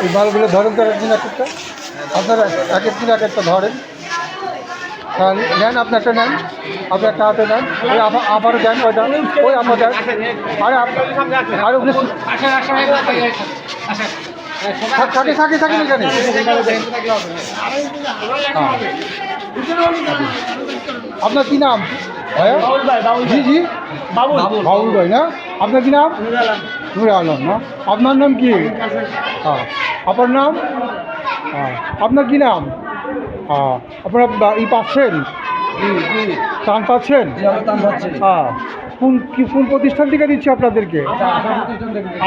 এই মালগুলো ধরেন তো একদিন এক একটা, আপনারা এক একদিন এক একটা ধরেন। নেন, আপনি একটা নেন, আপনি একটা হাতে নেন, ওই আবারও দেন, ওইটা ওই আপনার দেন। আরে আরে ওগুলো থাকে থাকে থাকে এখানে। আপনার কি নাম? জি জি, বাবুল ভাই না? আপনার কি নাম? নুর আলম না? আপনার নাম কি? হ্যাঁ, আপনার নাম? হ্যাঁ, আপনার কি নাম? হ্যাঁ, আপনারা ই পাচ্ছেন, টান পাচ্ছেন? হ্যাঁ, কোন প্রতিষ্ঠান থেকে দিচ্ছে আপনাদেরকে?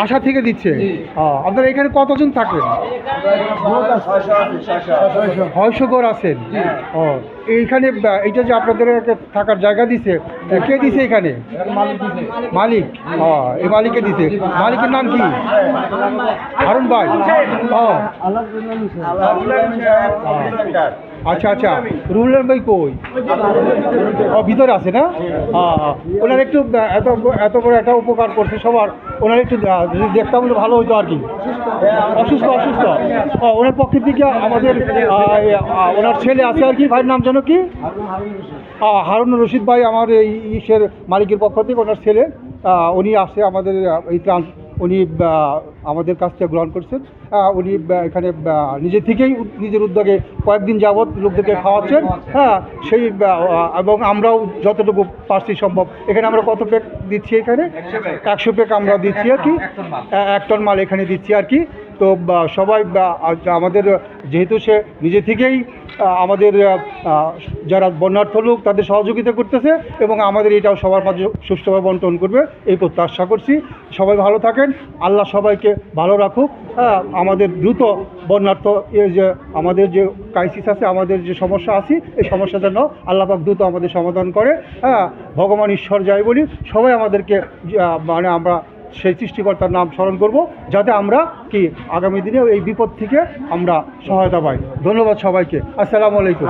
আশা থেকে দিচ্ছে। হ্যাঁ, আপনারা এখানে কতজন থাকেন? 600 ঘর আছেন। ও, এইখানে এইটা যে আপনাদের থাকার জায়গা দিছে, কে দিছে এখানে? মালিক। হ্যাঁ, এই মালিকে দিছে। মালিকের নাম কি? হারুন ভাই। ও আচ্ছা আচ্ছা, রুহুল ভাই কই? ও, ভিতরে আছে না? হ্যাঁ হ্যাঁ, ওনার একটু এত এত বড় একটা উপকার করছে সবার, ওনার একটু যদি দেখতাম হলে ভালো হতো আর কি। অসুস্থ অসুস্থ। ওনার পক্ষে থেকে আমাদের ওনার ছেলে আছে আর কি, ভাইয়ের নাম যেন কি? হারুন রশিদ ভাই, আমার এই ইসের মালিকের পক্ষ থেকে ওনার ছেলে, উনি আসছে আমাদের এই ত্রাণ, উনি আমাদের কাছ থেকে গ্রহণ করছেন। উনি এখানে নিজে থেকেই নিজের উদ্যোগে কয়েকদিন যাবৎ লোকদেরকে খাওয়াচ্ছেন। হ্যাঁ, সেই এবং আমরাও যতটুকু পারছি সম্ভব, এখানে আমরা কত প্যাক দিচ্ছি? এখানে 100 প্যাক আমরা দিচ্ছি আর কি, 1 টন মাল এখানে দিচ্ছি আর কি। তো সবাই আমাদের, যেহেতু সে নিজে থেকেই আমাদের যারা বন্যার্থ লোক তাদের সহযোগিতা করতেছে, এবং আমাদের এটাও সবার মাঝে সুষ্ঠুভাবে বন্টন করবে এই প্রত্যাশা করছি। সবাই ভালো থাকেন, আল্লাহ সবাইকে ভালো রাখুক। হ্যাঁ, আমাদের দ্রুত বন্যার্থ যে আমাদের যে ক্রাইসিস আছে, আমাদের যে সমস্যা আছে, এই সমস্যা যেন আল্লাহ পাক দ্রুত আমাদের সমাধান করে। হ্যাঁ, ভগবান ঈশ্বর যাই বলি, সবাই আমাদেরকে মানে আমরা সেই সৃষ্টিকর্তার নাম স্মরণ করব, যাতে আমরা কি আগামী দিনে এই বিপদ থেকে আমরা সহায়তা পাই। ধন্যবাদ সবাইকে। আসসালামু আলাইকুম।